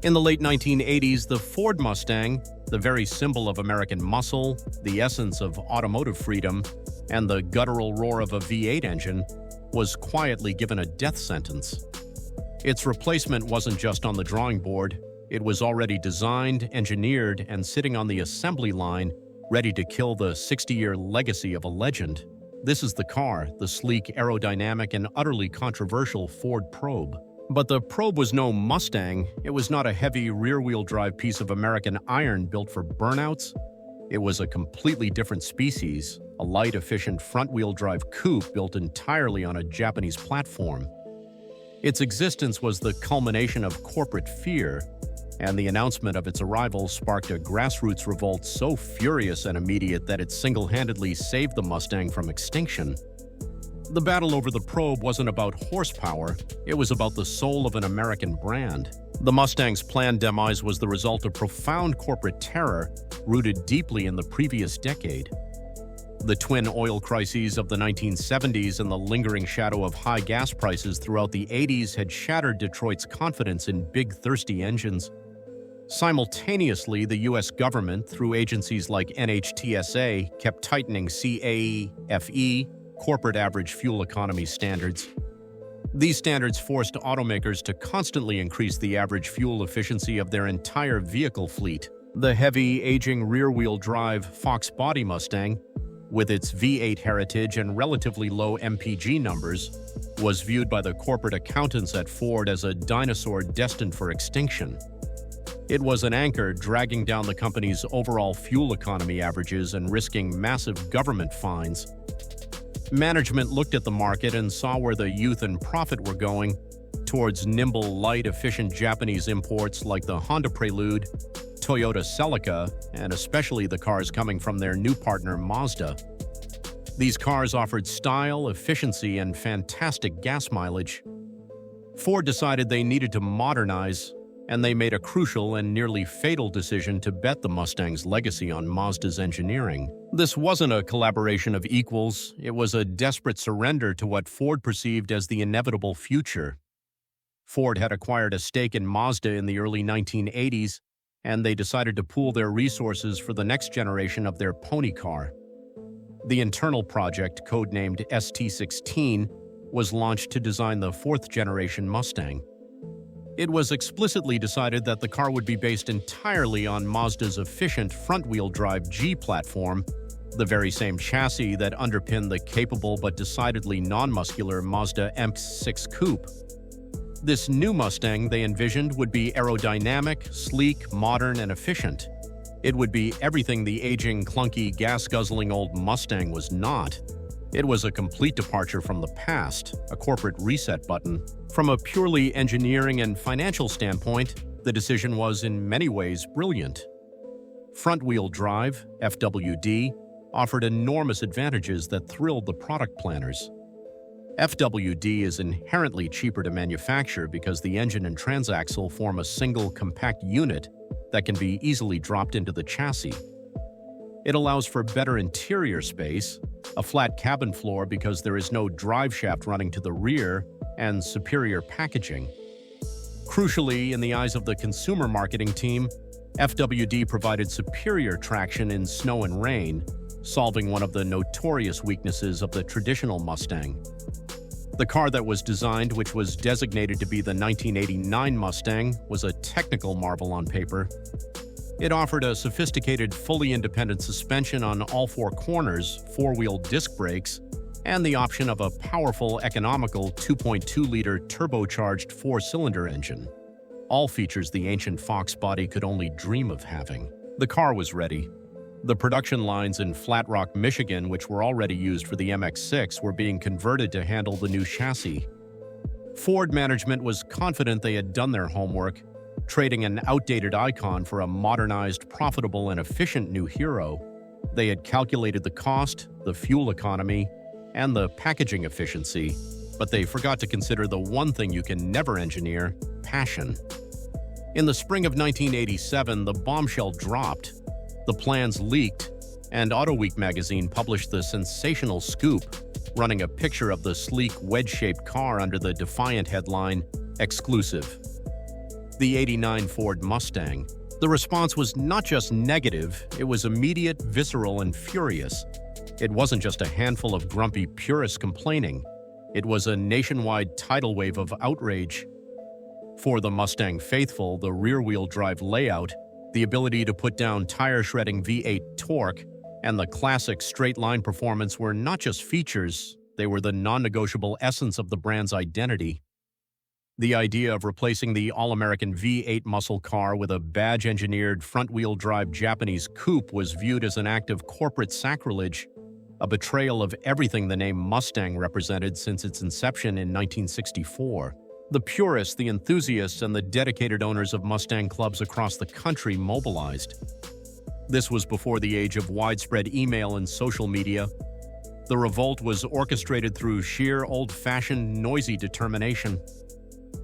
In the late 1980s, the Ford Mustang, the very symbol of American muscle, the essence of automotive freedom, and the guttural roar of a V8 engine, was quietly given a death sentence. Its replacement wasn't just on the drawing board, it was already designed, engineered, and sitting on the assembly line, ready to kill the 60-year legacy of a legend. This is the car, the sleek, aerodynamic, and utterly controversial Ford Probe. But the Probe was no Mustang. It was not a heavy rear-wheel drive piece of American iron built for burnouts. It was a completely different species, a light, efficient front-wheel drive coupe built entirely on a Japanese platform. Its existence was the culmination of corporate fear, and the announcement of its arrival sparked a grassroots revolt so furious and immediate that it single-handedly saved the Mustang from extinction. The battle over the Probe wasn't about horsepower, it was about the soul of an American brand. The Mustang's planned demise was the result of profound corporate terror rooted deeply in the previous decade. The twin oil crises of the 1970s and the lingering shadow of high gas prices throughout the 80s had shattered Detroit's confidence in big, thirsty engines. Simultaneously, the U.S. government, through agencies like NHTSA, kept tightening CAFE, corporate average fuel economy standards. These standards forced automakers to constantly increase the average fuel efficiency of their entire vehicle fleet. The heavy, aging rear-wheel drive Fox body Mustang, with its V8 heritage and relatively low MPG numbers, was viewed by the corporate accountants at Ford as a dinosaur destined for extinction. It was an anchor dragging down the company's overall fuel economy averages and risking massive government fines. Management looked at the market and saw where the youth and profit were going, towards nimble, light, efficient Japanese imports like the Honda Prelude, Toyota Celica, and especially the cars coming from their new partner Mazda. These cars offered style, efficiency, and fantastic gas mileage. Ford decided they needed to modernize, and they made a crucial and nearly fatal decision to bet the Mustang's legacy on Mazda's engineering. This wasn't a collaboration of equals, it was a desperate surrender to what Ford perceived as the inevitable future. Ford had acquired a stake in Mazda in the early 1980s, and they decided to pool their resources for the next generation of their pony car. The internal project, codenamed ST16, was launched to design the fourth-generation Mustang. It was explicitly decided that the car would be based entirely on Mazda's efficient front-wheel drive G platform, the very same chassis that underpinned the capable but decidedly non-muscular Mazda MX-6 coupe. This new Mustang, they envisioned, would be aerodynamic, sleek, modern, and efficient. It would be everything the aging, clunky, gas-guzzling old Mustang was not. It was a complete departure from the past, a corporate reset button. From a purely engineering and financial standpoint, the decision was in many ways brilliant. Front-wheel drive, FWD, offered enormous advantages that thrilled the product planners. FWD is inherently cheaper to manufacture because the engine and transaxle form a single compact unit that can be easily dropped into the chassis. It allows for better interior space, a flat cabin floor because there is no drive shaft running to the rear, and superior packaging. Crucially, in the eyes of the consumer marketing team, FWD provided superior traction in snow and rain, solving one of the notorious weaknesses of the traditional Mustang. The car that was designed, which was designated to be the 1989 Mustang, was a technical marvel on paper. It offered a sophisticated, fully independent suspension on all four corners, four-wheel disc brakes, and the option of a powerful, economical 2.2-liter turbocharged four-cylinder engine. All features the ancient Fox body could only dream of having. The car was ready. The production lines in Flat Rock, Michigan, which were already used for the MX-6, were being converted to handle the new chassis. Ford management was confident they had done their homework, trading an outdated icon for a modernized, profitable, and efficient new hero. They had calculated the cost, the fuel economy, and the packaging efficiency, but they forgot to consider the one thing you can never engineer: passion. In the spring of 1987, the bombshell dropped. The plans leaked, and AutoWeek magazine published the sensational scoop, running a picture of the sleek, wedge-shaped car under the defiant headline, "Exclusive." the '89 Ford Mustang. The response was not just negative, it was immediate, visceral, and furious. It wasn't just a handful of grumpy purists complaining. It was a nationwide tidal wave of outrage. For the Mustang faithful, the rear-wheel drive layout, the ability to put down tire-shredding V8 torque, and the classic straight-line performance were not just features, they were the non-negotiable essence of the brand's identity. The idea of replacing the all-American V8 muscle car with a badge-engineered front-wheel drive Japanese coupe was viewed as an act of corporate sacrilege, a betrayal of everything the name Mustang represented since its inception in 1964. The purists, the enthusiasts, and the dedicated owners of Mustang clubs across the country mobilized. This was before the age of widespread email and social media. The revolt was orchestrated through sheer old-fashioned, noisy determination.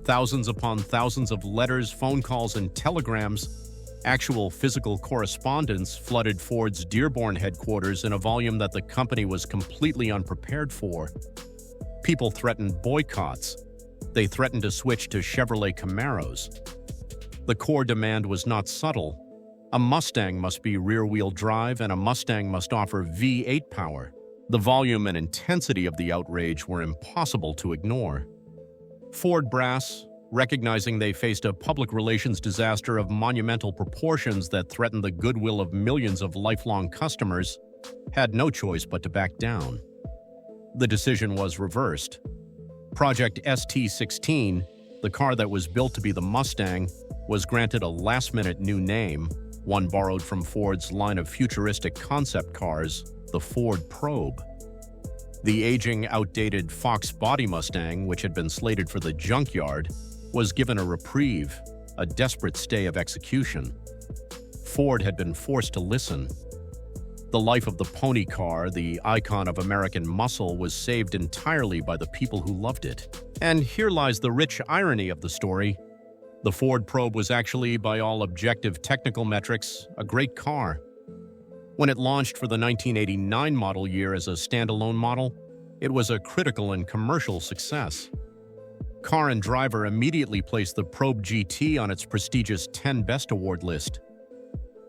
Thousands upon thousands of letters, phone calls, and telegrams, actual physical correspondence flooded Ford's Dearborn headquarters in a volume that the company was completely unprepared for. People threatened boycotts. They threatened to switch to Chevrolet Camaros. The core demand was not subtle. A Mustang must be rear-wheel drive, and a Mustang must offer V8 power. The volume and intensity of the outrage were impossible to ignore. Ford brass, recognizing they faced a public relations disaster of monumental proportions that threatened the goodwill of millions of lifelong customers, had no choice but to back down. The decision was reversed. Project ST-16, the car that was built to be the Mustang, was granted a last-minute new name, one borrowed from Ford's line of futuristic concept cars, the Ford Probe. The aging, outdated Fox body Mustang, which had been slated for the junkyard, was given a reprieve, a desperate stay of execution. Ford had been forced to listen. The life of the pony car, the icon of American muscle, was saved entirely by the people who loved it. And here lies the rich irony of the story. The Ford Probe was actually, by all objective technical metrics, a great car. When it launched for the 1989 model year as a standalone model, it was a critical and commercial success. Car and Driver immediately placed the Probe GT on its prestigious 10 Best Award list.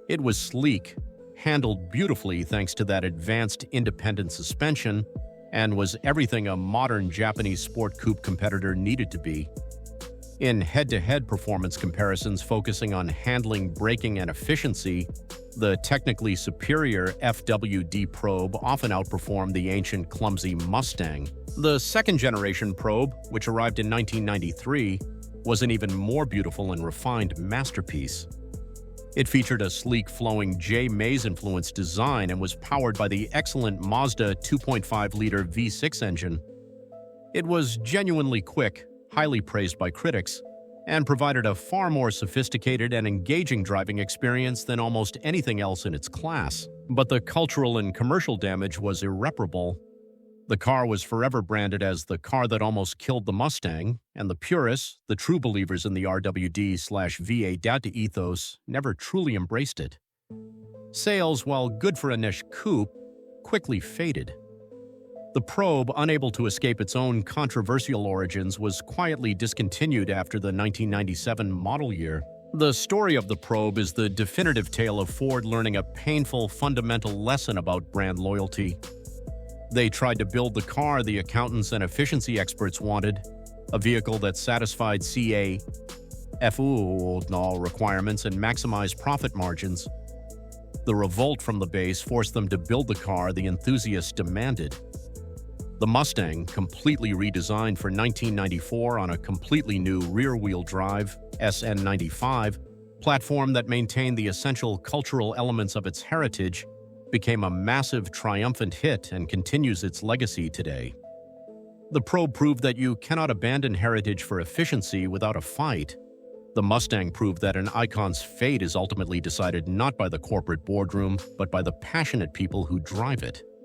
It was sleek, handled beautifully thanks to that advanced independent suspension, and was everything a modern Japanese sport coupe competitor needed to be. In head-to-head performance comparisons focusing on handling, braking, and efficiency, the technically superior FWD Probe often outperformed the ancient, clumsy Mustang. The second-generation Probe, which arrived in 1993, was an even more beautiful and refined masterpiece. It featured a sleek, flowing J. Mays-influenced design and was powered by the excellent Mazda 2.5-liter V6 engine. It was genuinely quick, highly praised by critics, and provided a far more sophisticated and engaging driving experience than almost anything else in its class. But the cultural and commercial damage was irreparable. The car was forever branded as the car that almost killed the Mustang, and the purists, the true believers in the RWD/V8 ethos, never truly embraced it. Sales, while good for a niche coupe, quickly faded. The Probe, unable to escape its own controversial origins, was quietly discontinued after the 1997 model year. The story of the Probe is the definitive tale of Ford learning a painful, fundamental lesson about brand loyalty. They tried to build the car the accountants and efficiency experts wanted, a vehicle that satisfied CA, FU requirements and maximized profit margins. The revolt from the base forced them to build the car the enthusiasts demanded. The Mustang, completely redesigned for 1994 on a completely new rear-wheel drive SN95 platform that maintained the essential cultural elements of its heritage, became a massive, triumphant hit and continues its legacy today. The Probe proved that you cannot abandon heritage for efficiency without a fight. The Mustang proved that an icon's fate is ultimately decided not by the corporate boardroom, but by the passionate people who drive it.